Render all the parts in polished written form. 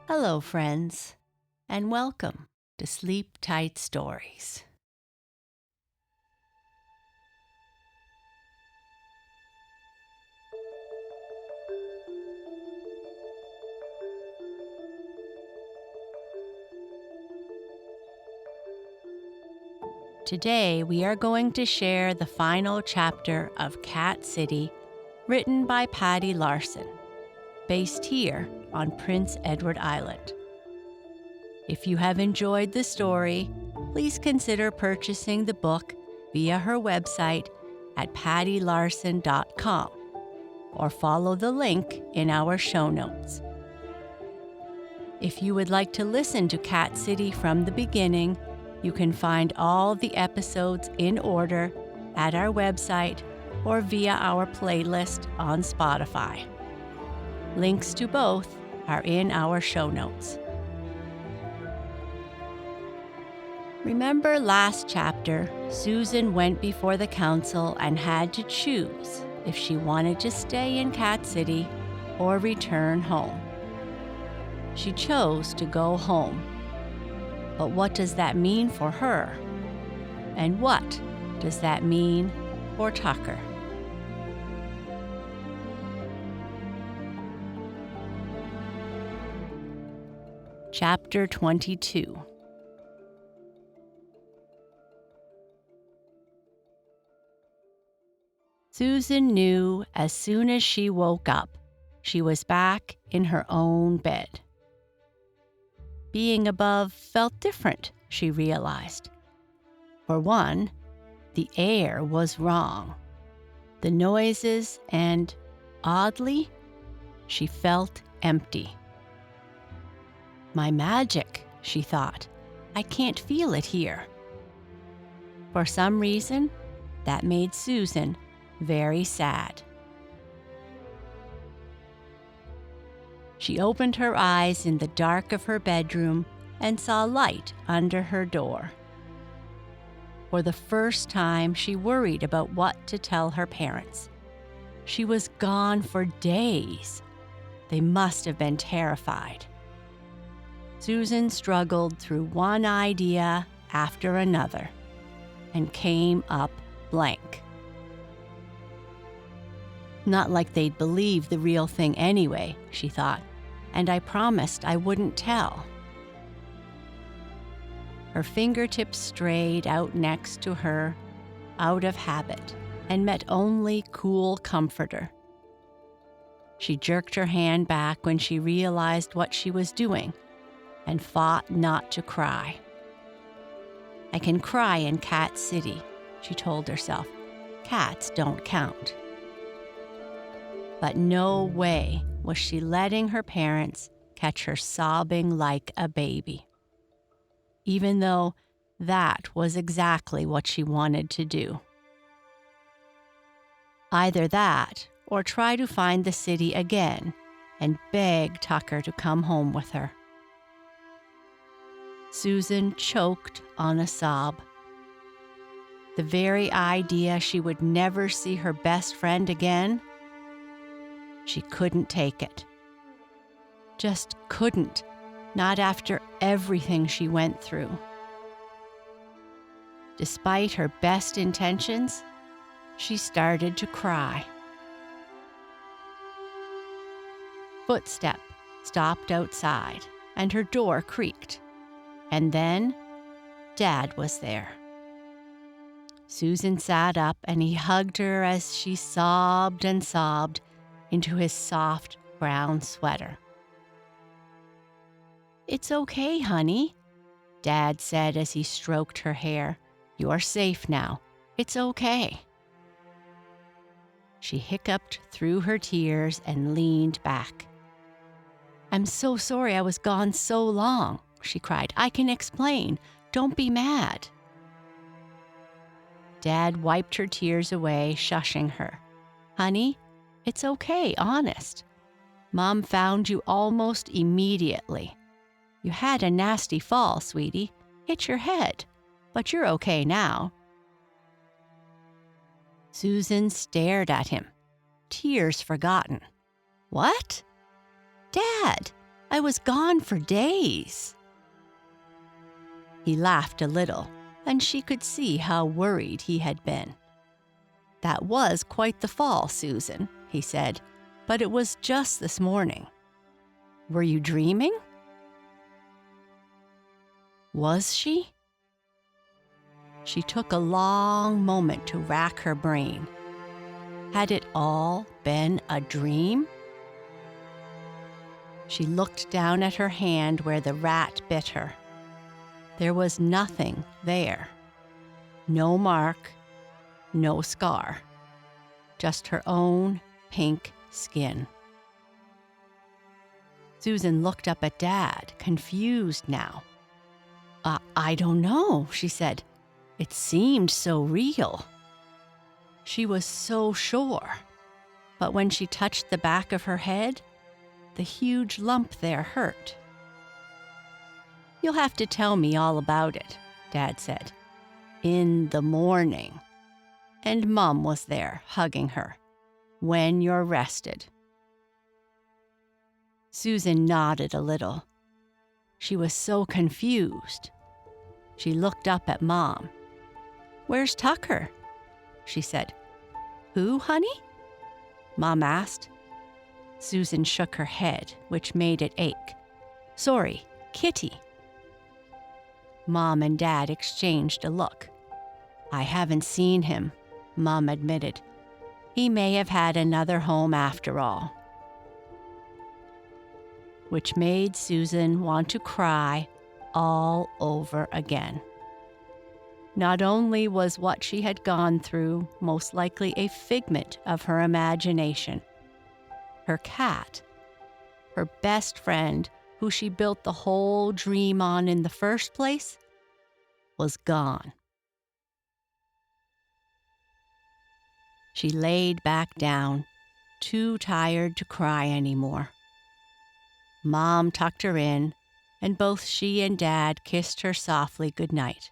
Hello, friends, and welcome to Sleep Tight Stories. Today, we are going to share the final chapter of Cat City, written by Patty Larson, based here on Prince Edward Island. If you have enjoyed the story, please consider purchasing the book via her website at pattylarson.com or follow the link in our show notes. If you would like to listen to Cat City from the beginning, you can find all the episodes in order at our website or via our playlist on Spotify. Links to both are in our show notes. Remember last chapter, Susan went before the council and had to choose if she wanted to stay in Cat City or return home. She chose to go home. But what does that mean for her? And what does that mean for Tucker? Chapter 22. Susan knew as soon as she woke up, she was back in her own bed. Being above felt different, she realized. For one, the air was wrong. The noises and, oddly, she felt empty. My magic, she thought. I can't feel it here. For some reason, that made Susan very sad. She opened her eyes in the dark of her bedroom and saw light under her door. For the first time, she worried about what to tell her parents. She was gone for days. They must have been terrified. Susan struggled through one idea after another and came up blank. Not like they'd believe the real thing anyway, she thought, and I promised I wouldn't tell. Her fingertips strayed out next to her, out of habit, and met only cool comforter. She jerked her hand back when she realized what she was doing and fought not to cry. I can cry in Cat City, she told herself. Cats don't count. But no way was she letting her parents catch her sobbing like a baby, even though that was exactly what she wanted to do. Either that, or try to find the city again and beg Tucker to come home with her. Susan choked on a sob. The very idea she would never see her best friend again, she couldn't take it. Just couldn't, not after everything she went through. Despite her best intentions, she started to cry. Footstep stopped outside, and her door creaked. And then, Dad was there. Susan sat up, and he hugged her as she sobbed and sobbed into his soft brown sweater. "It's okay, honey," Dad said as he stroked her hair. "You're safe now. It's okay." She hiccuped through her tears and leaned back. "I'm so sorry I was gone so long," she cried. "I can explain. Don't be mad." Dad wiped her tears away, shushing her. "Honey, it's okay, honest. Mom found you almost immediately. You had a nasty fall, sweetie. Hit your head, but you're okay now." Susan stared at him, tears forgotten. "What? Dad, I was gone for days." He laughed a little, and she could see how worried he had been. "That was quite the fall, Susan," he said, "but it was just this morning. Were you dreaming?" Was she? She took a long moment to rack her brain. Had it all been a dream? She looked down at her hand where the rat bit her. There was nothing there. No mark, no scar. Just her own pink skin. Susan looked up at Dad, confused now. I don't know," she said. "It seemed so real." She was so sure. But when she touched the back of her head, the huge lump there hurt. "You'll have to tell me all about it," Dad said. "In the morning." And Mom was there, hugging her. "When you're rested." Susan nodded a little. She was so confused. She looked up at Mom. "Where's Tucker?" she said. "Who, honey?" Mom asked. Susan shook her head, which made it ache. "Sorry, Kitty." Mom and Dad exchanged a look. "I haven't seen him," Mom admitted. "He may have had another home after all." Which made Susan want to cry all over again. Not only was what she had gone through most likely a figment of her imagination, her cat, her best friend who she built the whole dream on in the first place, was gone. She laid back down, too tired to cry anymore. Mom tucked her in, and both she and Dad kissed her softly goodnight.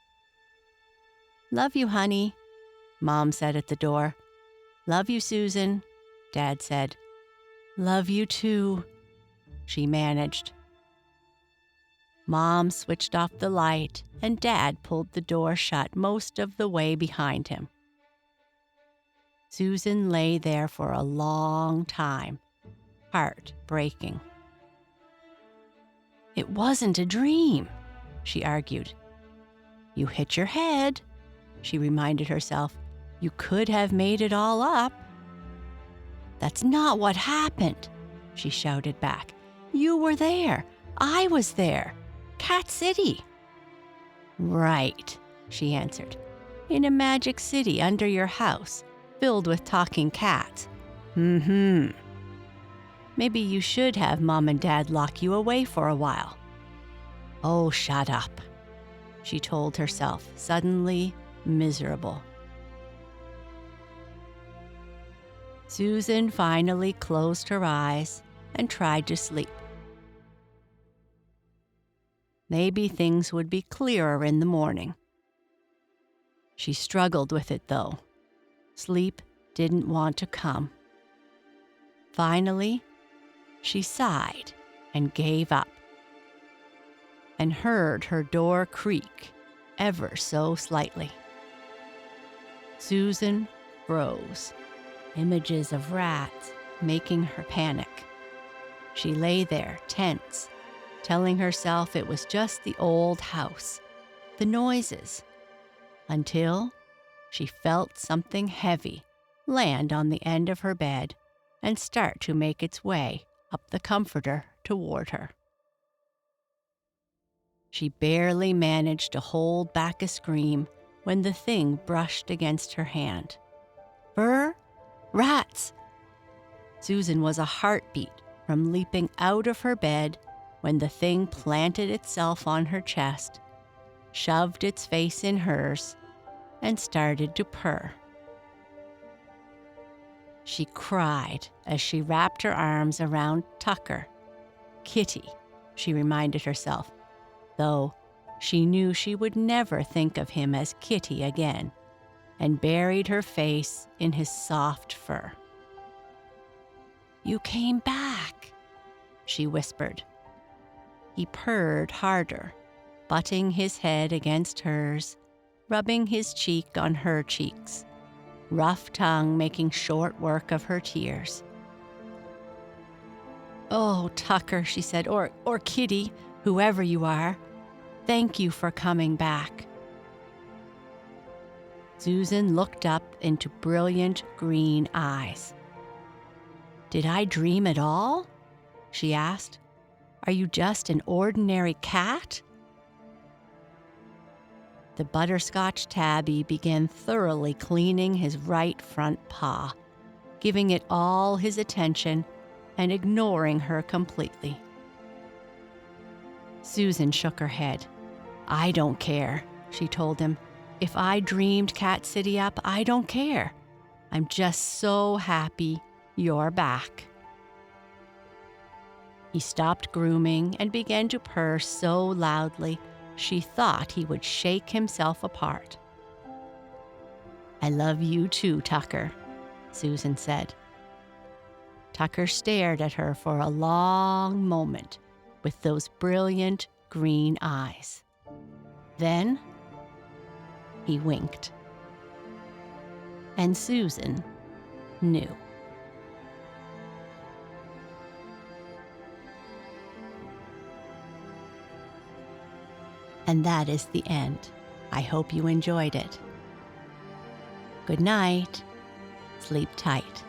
"Love you, honey," Mom said at the door. "Love you, Susan," Dad said. "Love you too," she managed. Mom switched off the light, and Dad pulled the door shut most of the way behind him. Susan lay there for a long time, heart breaking. "It wasn't a dream," she argued. "You hit your head," she reminded herself. "You could have made it all up." "That's not what happened," she shouted back. "You were there. I was there. Cat City." "Right," she answered. "In a magic city under your house, filled with talking cats. Mm-hmm. Maybe you should have Mom and Dad lock you away for a while." "Oh, shut up," she told herself, suddenly miserable. Susan finally closed her eyes and tried to sleep. Maybe things would be clearer in the morning. She struggled with it, though. Sleep didn't want to come. Finally, she sighed and gave up, and heard her door creak ever so slightly. Susan froze, images of rats making her panic. She lay there, tense, telling herself it was just the old house, the noises, until she felt something heavy land on the end of her bed and start to make its way up the comforter toward her. She barely managed to hold back a scream when the thing brushed against her hand. "Fur? Rats!" Susan was a heartbeat from leaping out of her bed when the thing planted itself on her chest, shoved its face in hers, and started to purr. She cried as she wrapped her arms around Tucker. Kitty, she reminded herself, though she knew she would never think of him as Kitty again, and buried her face in his soft fur. "You came back," she whispered. He purred harder, butting his head against hers, rubbing his cheek on her cheeks, rough tongue making short work of her tears. "Oh, Tucker," she said, or Kitty, whoever you are, thank you for coming back." Susan looked up into brilliant green eyes. "Did I dream at all?" she asked. "Are you just an ordinary cat?" The butterscotch tabby began thoroughly cleaning his right front paw, giving it all his attention and ignoring her completely. Susan shook her head. "I don't care," she told him. "If I dreamed Cat City up, I don't care. I'm just so happy you're back." He stopped grooming and began to purr so loudly she thought he would shake himself apart. "I love you too, Tucker," Susan said. Tucker stared at her for a long moment with those brilliant green eyes. Then he winked. And Susan knew. And that is the end. I hope you enjoyed it. Good night. Sleep tight.